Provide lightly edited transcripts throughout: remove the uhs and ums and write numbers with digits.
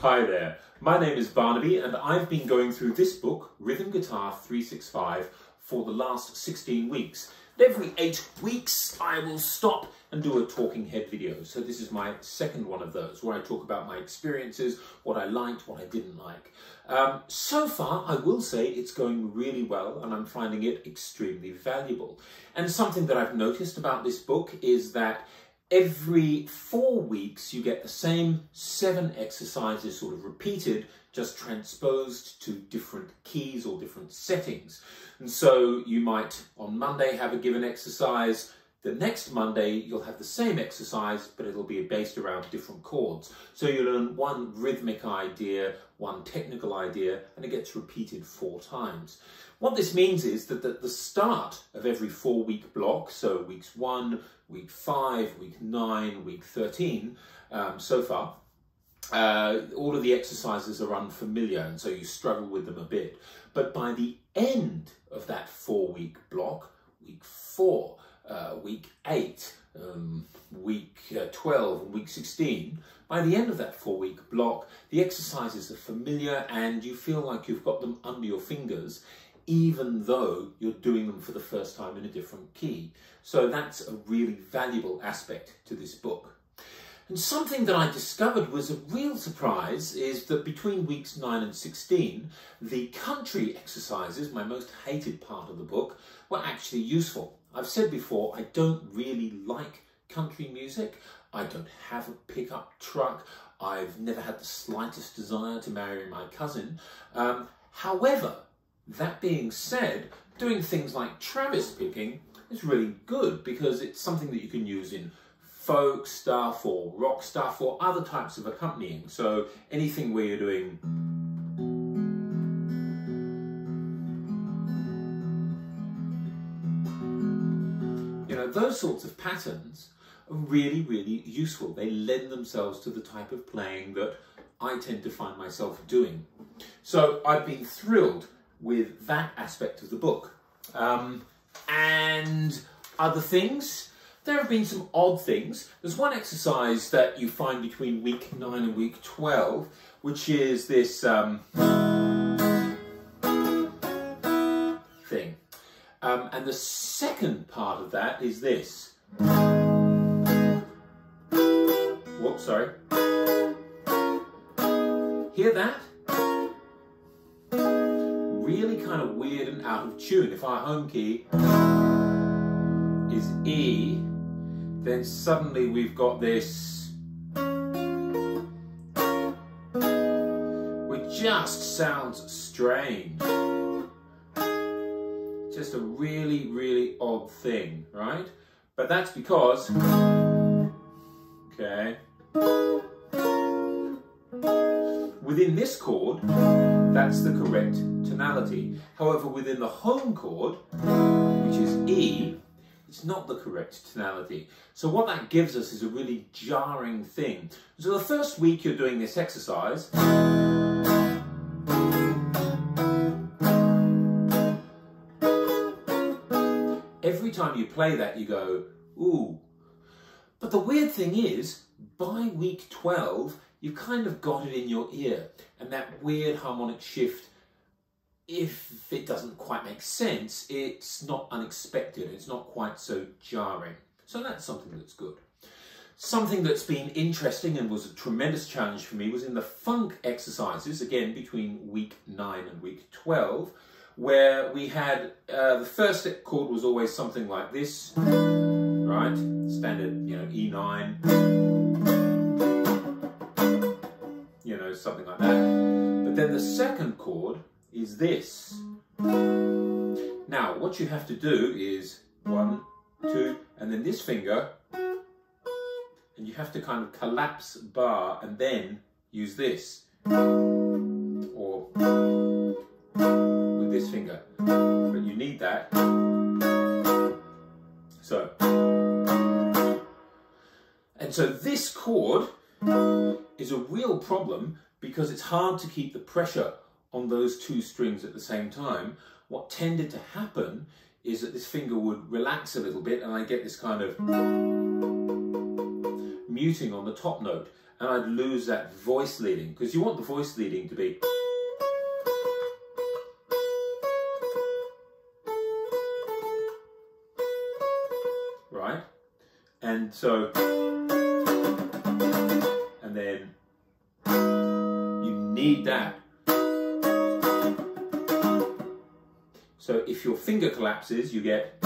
Hi there, my name is Barnaby and I've been going through this book, Rhythm Guitar 365, for the last 16 weeks. And every 8 weeks I will stop and do a talking head video. So this is my second one of those, where I talk about my experiences, what I liked, what I didn't like. So far, I will say it's going really well and I'm finding it extremely valuable. And something that I've noticed about this book is that every 4 weeks you get the same 7 exercises sort of repeated, just transposed to different keys or different settings. And so you might on Monday have a given exercise, the next Monday you'll have the same exercise, but it'll be based around different chords. So you learn one rhythmic idea, one technical idea, and it gets repeated 4 times. What this means is that at the start of every 4-week block, so weeks 1, week 5, week 9, week 13, so far, all of the exercises are unfamiliar and so you struggle with them a bit. But by the end of that 4-week block, week 4, week 8, week 12 and week 16, by the end of that 4-week block, the exercises are familiar and you feel like you've got them under your fingers, even though you're doing them for the first time in a different key. So that's a really valuable aspect to this book. And something that I discovered was a real surprise is that between weeks 9 and 16, the country exercises, my most hated part of the book, were actually useful. I've said before, I don't really like country music. I don't have a pickup truck. I've never had the slightest desire to marry my cousin. However, that being said, doing things like Travis picking is really good because it's something that you can use in folk stuff or rock stuff or other types of accompanying. So anything where you're doing those sorts of patterns are really, really useful. They lend themselves to the type of playing that I tend to find myself doing. So I've been thrilled with that aspect of the book. And other things, there have been some odd things. There's one exercise that you find between week 9 and week 12, which is this thing. And the second part of that is this. Whoops, sorry. Hear that? Really kind of weird and out of tune. If our home key is E, then suddenly we've got this, which just sounds strange. Just a really, really odd thing, right? But that's because, okay, within this chord, that's the correct tonality. However, within the home chord, which is E, it's not the correct tonality. So what that gives us is a really jarring thing. So the first week you're doing this exercise, every time you play that you go, ooh. But the weird thing is, by week 12, you kind of got it in your ear. And that weird harmonic shift, if it doesn't quite make sense, it's not unexpected. It's not quite so jarring. So that's something that's good. Something that's been interesting and was a tremendous challenge for me was in the funk exercises, again, between week 9 and week 12, where we had, the first chord was always something like this, right? Standard, E9, something like that. But then the second chord is this. Now, what you have to do is 1, 2, and then this finger, and you have to kind of collapse bar and then use this, or with this finger. But you need that. So, and so this chord is a real problem because it's hard to keep the pressure on those 2 strings at the same time. What tended to happen is that this finger would relax a little bit and I get this kind of muting on the top note. and I'd lose that voice leading, because you want the voice leading to be. Right? And so, and then you need that. So if your finger collapses, you get,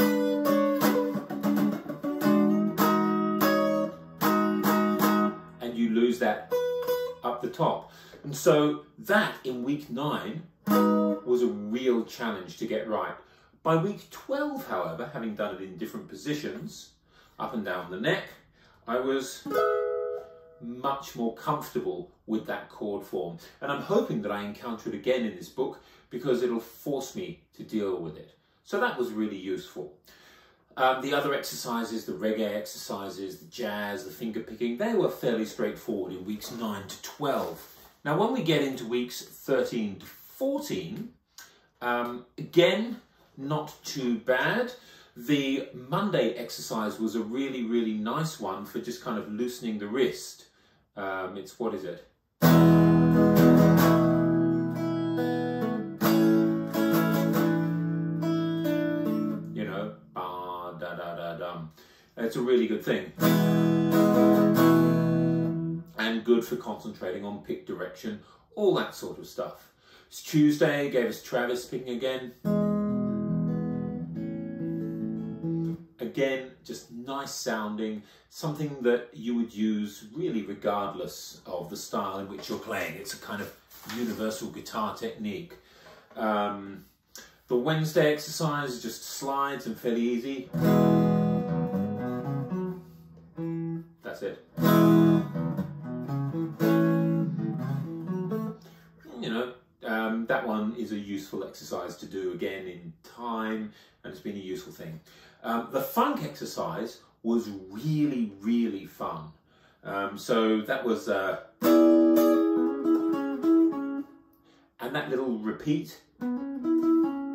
and you lose that up the top. And so that in week 9 was a real challenge to get right. By week 12, however, having done it in different positions, up and down the neck, I was much more comfortable with that chord form. And I'm hoping that I encounter it again in this book, because it'll force me to deal with it. So that was really useful. The other exercises, the reggae exercises, the jazz, the finger picking, they were fairly straightforward in weeks 9 to 12. Now when we get into weeks 13 to 14, again, not too bad. The Monday exercise was a really, really nice one for just kind of loosening the wrist. It's, what is it? You know, ba da da da dum. It's a really good thing. And good for concentrating on pick direction, all that sort of stuff. It's Tuesday, gave us Travis picking again. Again, just nice sounding, something that you would use really regardless of the style in which you're playing. It's a kind of universal guitar technique. The Wednesday exercise just slides and fairly easy. That's it. You know, that one is a useful exercise to do again in time, and it's been a useful thing. The funk exercise was really, really fun. So that was, and that little repeat, and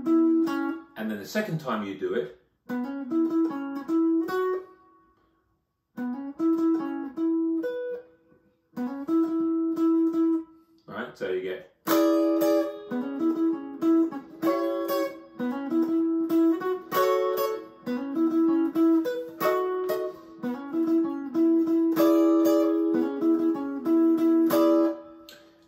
then the second time you do it, right, so you get,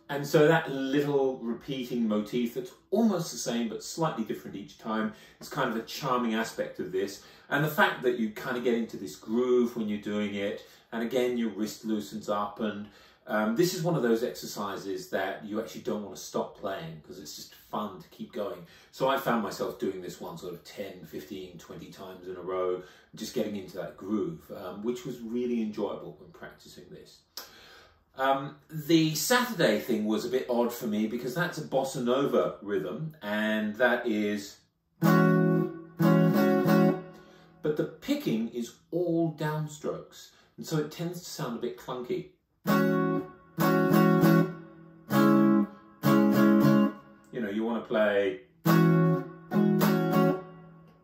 and so that little repeating motif that's almost the same but slightly different each time is kind of a charming aspect of this. And the fact that you kind of get into this groove when you're doing it, and again your wrist loosens up, and this is one of those exercises that you actually don't want to stop playing because it's just fun to keep going. So I found myself doing this one sort of 10, 15, 20 times in a row, just getting into that groove, which was really enjoyable when practicing this. The Saturday thing was a bit odd for me because that's a bossa nova rhythm, and that is, but the picking is all downstrokes, and so it tends to sound a bit clunky. You know, you want to play,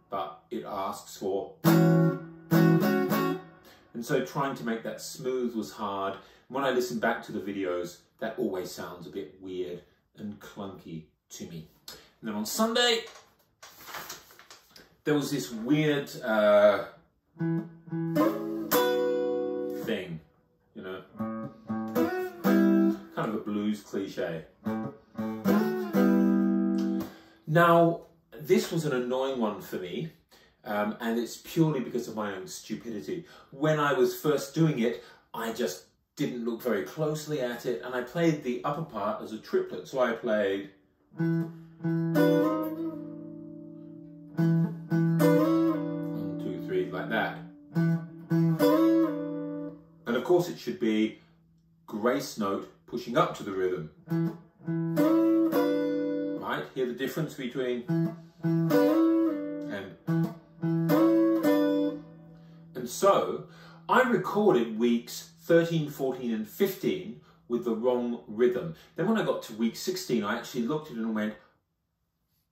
but it asks for, and so trying to make that smooth was hard. When I listen back to the videos, that always sounds a bit weird and clunky to me. And then on Sunday, there was this weird thing, you know, kind of a blues cliche. Now, this was an annoying one for me, and it's purely because of my own stupidity. When I was first doing it, I just didn't look very closely at it, and I played the upper part as a triplet. So I played 1, 2, 3, like that. And of course it should be grace note pushing up to the rhythm. Right, hear the difference between and so I recorded weeks 13, 14 and 15 with the wrong rhythm. Then when I got to week 16, I actually looked at it and went,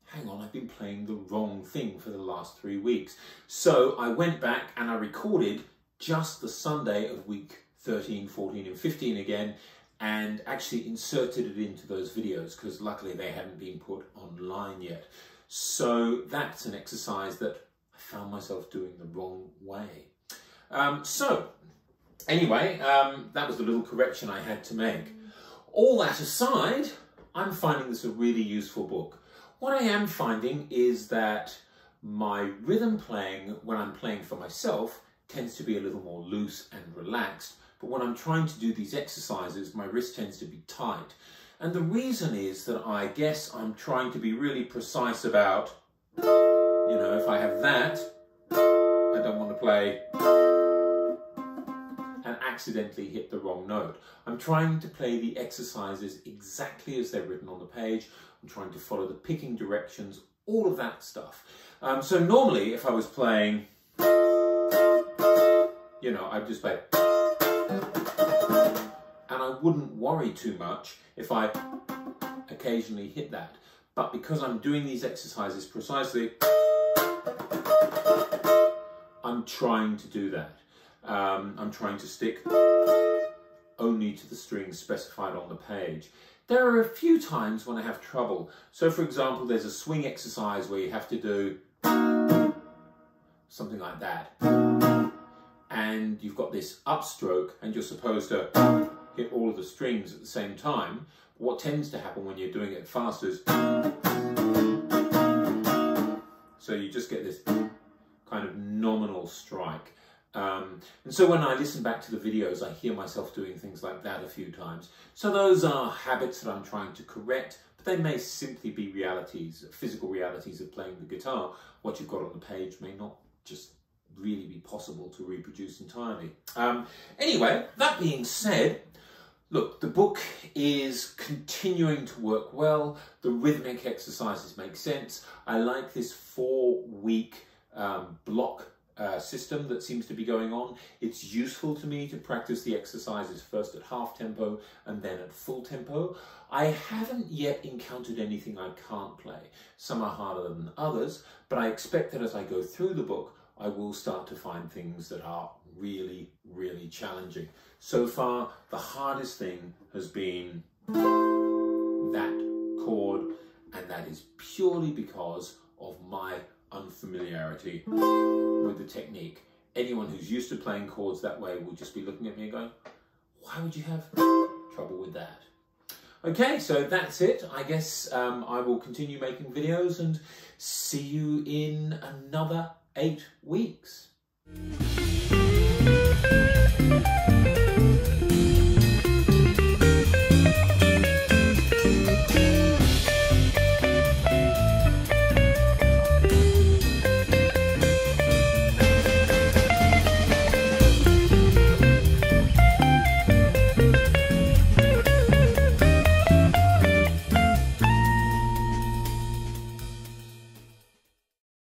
hang on, I've been playing the wrong thing for the last 3 weeks. So I went back and I recorded just the Sunday of week 13, 14 and 15 again, and actually inserted it into those videos because luckily they hadn't been put online yet. So that's an exercise that I found myself doing the wrong way. So anyway, that was the little correction I had to make. All that aside, I'm finding this a really useful book. What I am finding is that my rhythm playing when I'm playing for myself tends to be a little more loose and relaxed, but when I'm trying to do these exercises, my wrist tends to be tight. And the reason is that I guess I'm trying to be really precise about, you know, if I have that, I don't want to play and accidentally hit the wrong note. I'm trying to play the exercises exactly as they're written on the page. I'm trying to follow the picking directions, all of that stuff. So normally if I was playing, you know, I'd just play, and I wouldn't worry too much if I occasionally hit that. But because I'm doing these exercises precisely, I'm trying to do that. I'm trying to stick only to the strings specified on the page. There are a few times when I have trouble. So for example, there's a swing exercise where you have to do something like that. And you've got this upstroke and you're supposed to hit all of the strings at the same time. What tends to happen when you're doing it fast is, so you just get this kind of nominal strike. And so when I listen back to the videos, I hear myself doing things like that a few times. So those are habits that I'm trying to correct, but they may simply be realities, physical realities of playing the guitar. What you've got on the page may not just really be possible to reproduce entirely. Anyway, that being said, look, the book is continuing to work well. The rhythmic exercises make sense. I like this 4-week block system that seems to be going on. It's useful to me to practice the exercises first at half tempo and then at full tempo. I haven't yet encountered anything I can't play. Some are harder than others, but I expect that as I go through the book, I will start to find things that are really, really challenging. So far, the hardest thing has been that chord, and that is purely because of my unfamiliarity with the technique. Anyone who's used to playing chords that way will just be looking at me and going, why would you have trouble with that? Okay, so that's it. I guess I will continue making videos and see you in another 8 weeks.